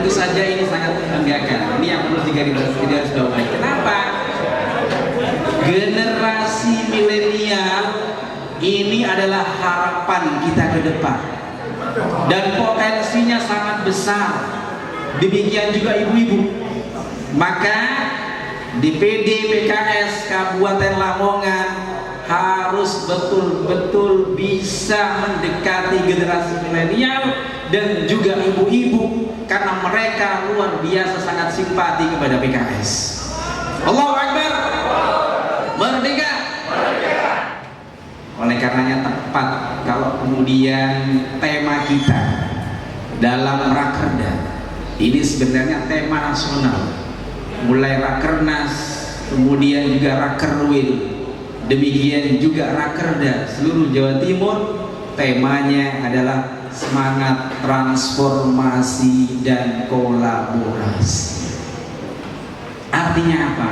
tentu saja ini sangat membanggakan. Ini yang perlu digarisbawahi. Kenapa? Generasi milenial ini adalah harapan kita ke depan dan potensinya sangat besar. Demikian juga ibu-ibu. Maka DPD PKS Kabupaten Lamongan harus betul-betul bisa mendekati generasi milenial dan juga ibu-ibu, karena mereka luar biasa sangat simpati kepada PKS. Allahu Akbar. Merdeka. Oleh karenanya tepat kalau kemudian tema kita dalam Rakerda ini sebenarnya tema nasional, mulai Rakernas, kemudian juga Rakerwil, demikian juga Rakerda seluruh Jawa Timur. Temanya adalah semangat transformasi dan kolaborasi. Artinya apa?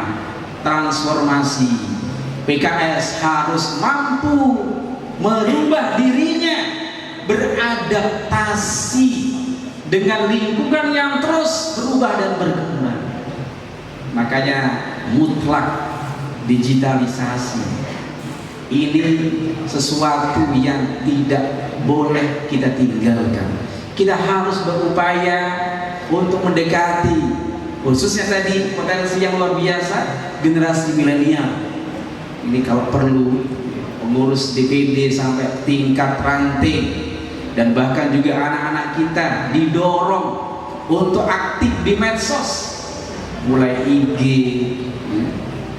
Transformasi. PKS harus mampu merubah dirinya, beradaptasi dengan lingkungan yang terus berubah dan berkembang. Makanya mutlak digitalisasi ini sesuatu yang tidak boleh kita tinggalkan. Kita harus berupaya untuk mendekati, khususnya tadi potensi yang luar biasa, generasi milenial. Ini kalau perlu pengurus DPD sampai tingkat ranting dan bahkan juga anak-anak kita didorong untuk aktif di medsos, mulai IG,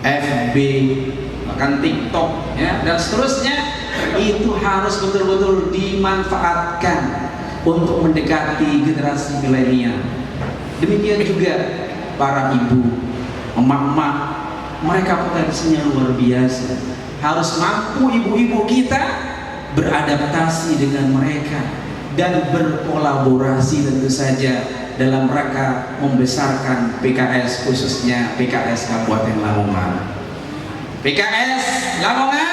FB, bahkan TikTok, ya, dan seterusnya. Itu harus betul-betul dimanfaatkan untuk mendekati generasi milenial. Demikian juga para ibu, emak-emak, mereka potensinya luar biasa. Harus mampu ibu-ibu kita beradaptasi dengan mereka dan berkolaborasi tentu saja dalam rangka membesarkan PKS, khususnya PKS Kabupaten Lamongan. PKS Lamongan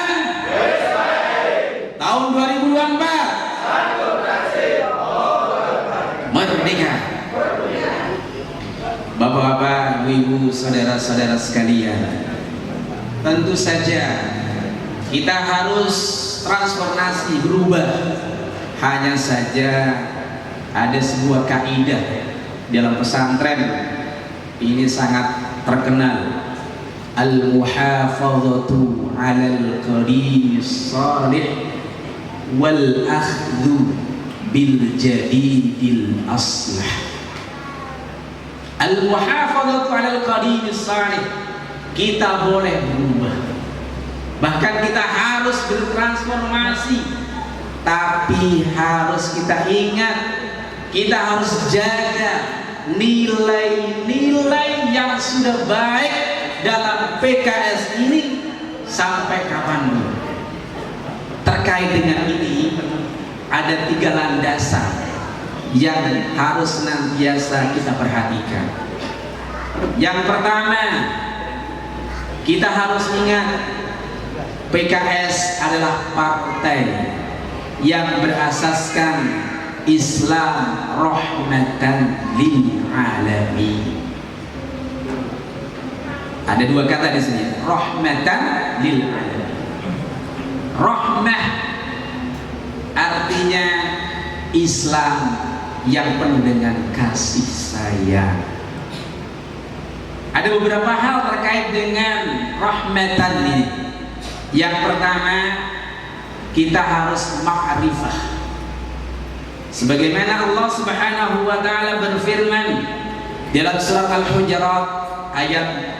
tahun 2024 merdeka. Bapak-bapak, ibu-ibu, saudara-saudara sekalian, tentu saja kita harus transformasi, berubah. Hanya saja ada sebuah kaidah dalam pesantren ini sangat terkenal, al-muhafazatu 'alal qadimis salih wal akhdhu bil jadidil aslah. Al-muhafazatu 'alal qadimis salih, kita boleh berubah, bahkan kita harus bertransformasi, tapi harus kita ingat, kita harus jaga nilai-nilai yang sudah baik dalam PKS ini sampai kapanpun. Terkait dengan ini ada 3 landasan yang harus senantiasa kita perhatikan. Yang pertama, kita harus ingat PKS adalah partai yang berasaskan Islam rahmatan lil alamin. Ada 2 kata di sini, rahmatan lil alamin. Rahmah artinya Islam yang penuh dengan kasih sayang. Ada beberapa hal terkait dengan rahmatan ini. Yang pertama, kita harus ma'rifah. Sebagaimana Allah Subhanahu wa taala berfirman dalam surat Al-Hujurat ayat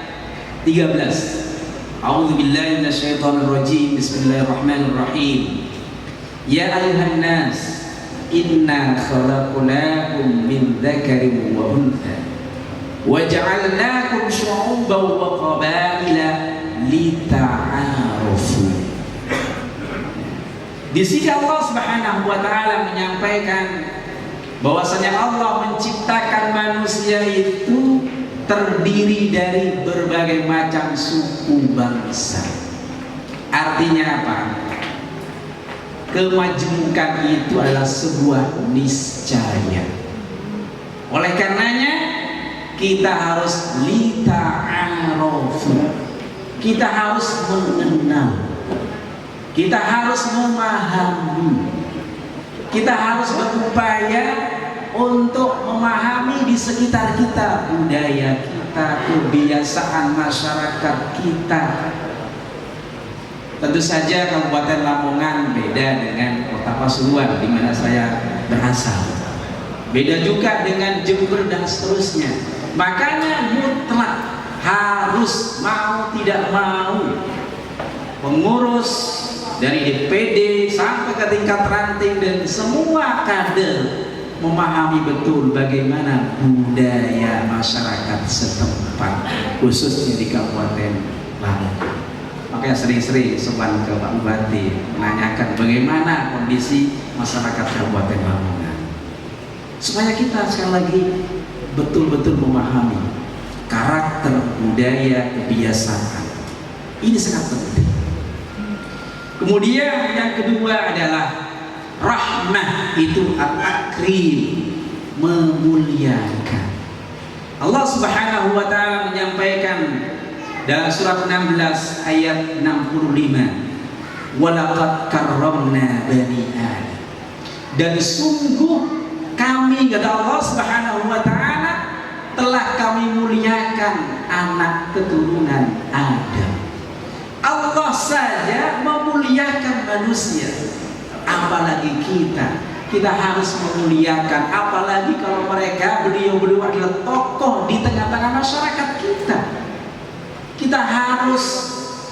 13. A'udzu billahi minasyaitonir rajim. Bismillahirrahmanirrahim. Ya ayyuhan nas, inna khalaqnakum min dzakarin wa untha wa ja'alnakum syu'uban wa qabaila lita'arafu. Di sini Allah Subhanahu wa taala menyampaikan bahwasanya Allah menciptakan manusia itu terdiri dari berbagai macam suku bangsa. Artinya apa? Kemajemukan itu adalah sebuah niscaya. Oleh karenanya kita harus lita'arofu, kita harus mengenal, kita harus memahami, kita harus berupaya untuk memahami di sekitar kita, budaya kita, kebiasaan masyarakat kita. Tentu saja Kabupaten Lamongan beda dengan Kota Pasuruan di mana saya berasal, beda juga dengan Jember dan seterusnya. Makanya mutlak harus mau tidak mau pengurus dari DPD sampai ke tingkat ranting dan semua kader memahami betul bagaimana budaya masyarakat setempat, khususnya di Kabupaten Lamongan. Makanya sering-sering sowan ke Pak Bupati menanyakan bagaimana kondisi masyarakat Kabupaten Lamongan, supaya kita sekali lagi betul-betul memahami karakter, budaya, kebiasaan. Ini sangat penting. Kemudian yang kedua adalah rahmah, itu at-takrim, memuliakan. Allah Subhanahu wa taala menyampaikan dalam surat 16 ayat 65, walaqad karramna bani Adam, dan sungguh kami, kata Allah Subhanahu wa taala, telah kami muliakan anak keturunan Adam. Allah saja memuliakan manusia, apalagi kita harus memuliakan, apalagi kalau mereka beliau adalah tokoh di tengah-tengah masyarakat kita. Kita harus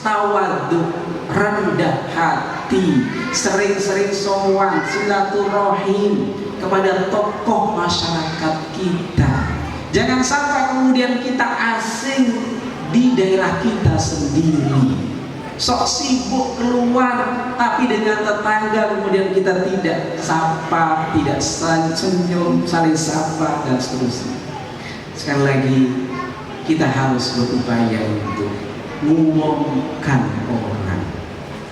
tawadhu, rendah hati, sering-sering sowan, silaturahim kepada tokoh masyarakat kita. Jangan sampai kemudian kita asing di daerah kita sendiri, sok sibuk keluar, tapi dengan tetangga kemudian kita tidak sapa, tidak senyum, saling sapa dan seterusnya. Sekali lagi kita harus berupaya untuk mengumumkan orang.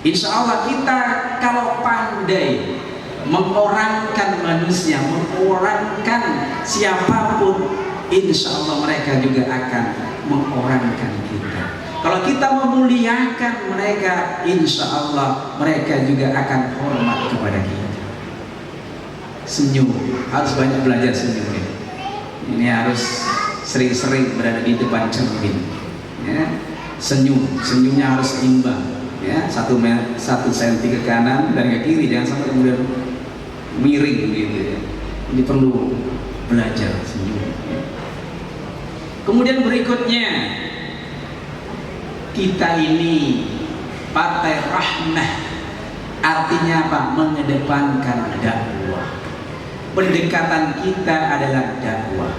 Insya Allah kita kalau pandai mengorangkan manusia, mengorangkan siapapun, insya Allah mereka juga akan mengorangkan kita. Kalau kita memuliakan mereka, insya Allah mereka juga akan hormat kepada kita. Senyum, harus banyak belajar senyum. Ini harus sering-sering berada di depan cermin. Ya. Senyumnya harus imbang. Ya, 1 senti ke kanan dan ke kiri, jangan sampai kemudian miring gitu ya. Ini perlu belajar senyum. Kemudian berikutnya, kita ini partai rahmah, artinya apa? Mengedepankan dakwah. Pendekatan kita adalah dakwah.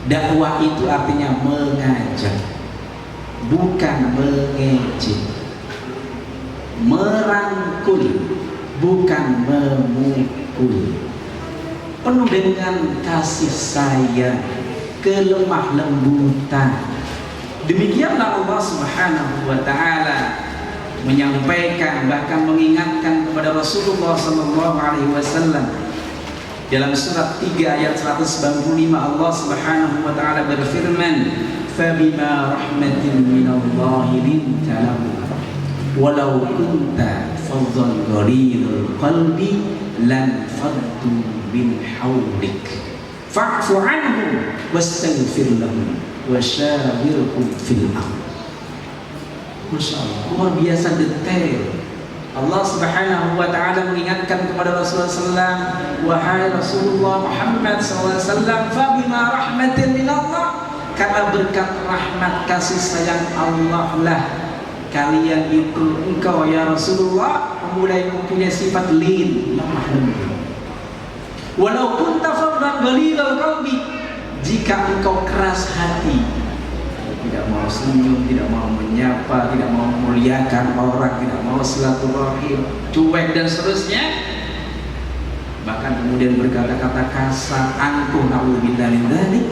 Dakwah itu artinya mengajak, bukan mengejek, merangkul, bukan memukul, penuh dengan kasih sayang, kelemah lembutan. Demikianlah Allah Subhanahu wa taala menyampaikan, bahkan mengingatkan kepada Rasulullah sallallahu alaihi wasallam dalam surat 3 ayat 195. Allah Subhanahu wa taala berfirman, "Fabima rahmatin minallahi linta lahum walau kunta faddan ghalidhal qalbi lan faddu min hawlik fa'fu anhum wastaghfir lahum wasyawirhum fil amr." Masya Allah, luar biasa detail. Allah Subhanahu wa taala mengingatkan kepada Rasulullah SAW, wahai Rasulullah Muhammad SAW, fabima rahmatin minallah, karena berkat rahmat kasih sayang Allah lah kalian itu, engkau ya Rasulullah, mulai mempunyai sifat lin, lemah lembut. Walau kunta faddan ghalidhal qalbi, jika engkau keras hati, tidak mau senyum, tidak mau menyapa, tidak mau memuliakan orang, tidak mau silaturahim, cuek dan seterusnya, bahkan kemudian berkata-kata kasar, angkuh, na'udzubillah min dzalik,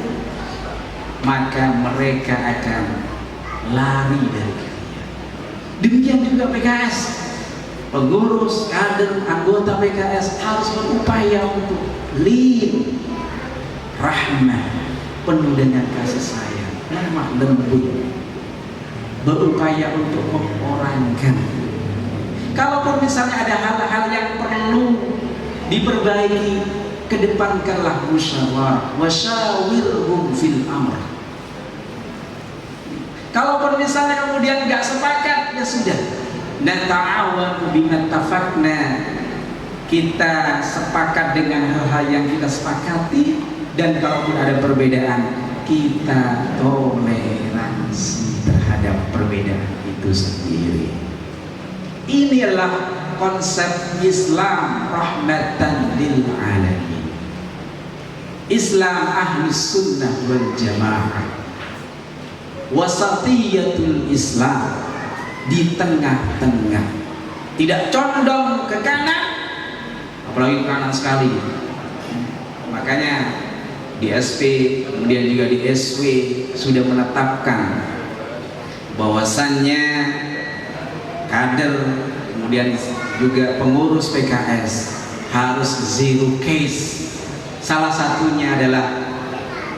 maka mereka akan lari dari kalian. Demikian juga PKS, pengurus, kader, anggota PKS harus berupaya untuk lin, rahmat, rahmah, penuh dengan kasih sayang, lemah lembut, berupaya untuk mengorangkan. Kalaupun misalnya ada hal-hal yang perlu diperbaiki, kedepankanlah musyawarah, wasyawirhum fil amr. Kalaupun misalnya kemudian nggak sepakat, ya sudah, nata'awanu bima tafaqna, kita sepakat dengan hal-hal yang kita sepakati, dan kalaupun ada perbedaan, kita toleransi terhadap perbedaan itu sendiri. Inilah konsep Islam rahmatan lil alamin. Islam ahlus sunnah wal jamaah, wasatiyatul Islam, di tengah-tengah, tidak condong ke kanan, apalagi ke kanan sekali. Makanya di SP kemudian juga di SW sudah menetapkan bahwasannya kader kemudian juga pengurus PKS harus zero case. Salah satunya adalah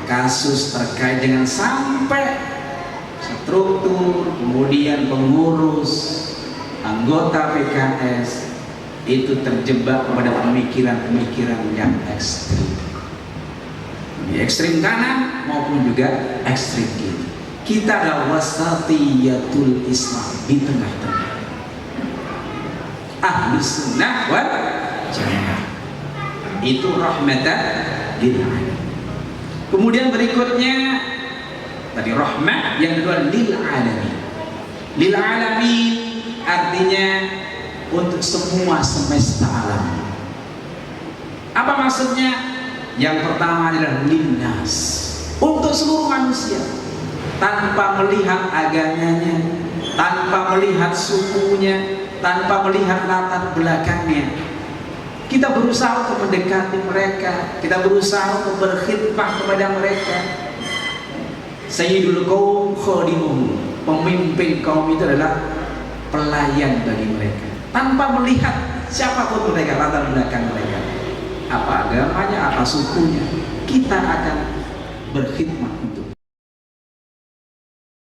kasus terkait dengan sampai struktur kemudian pengurus anggota PKS itu terjebak pada pemikiran-pemikiran yang ekstrim, di ekstrim kanan maupun juga ekstrim kiri. Kita adalah wasatiyatul Islam, di tengah-tengah, ahli sunnah wal jamaah. Itu rahmatan lil alamin. Kemudian berikutnya tadi rahmat, yang kedua lil alamin. Lil alamin artinya untuk semua semesta alam. Apa maksudnya? Yang pertama adalah linnas, untuk seluruh manusia, tanpa melihat agamanya, tanpa melihat sukunya, tanpa melihat latar belakangnya. Kita berusaha untuk mendekati mereka, kita berusaha untuk berkhidmah kepada mereka. Sayyidul qaum khadimuhum, pemimpin kaum itu adalah pelayan bagi mereka, tanpa melihat siapapun mereka, latar belakang mereka, apa agamanya, apa sukunya. Kita akan berkhidmat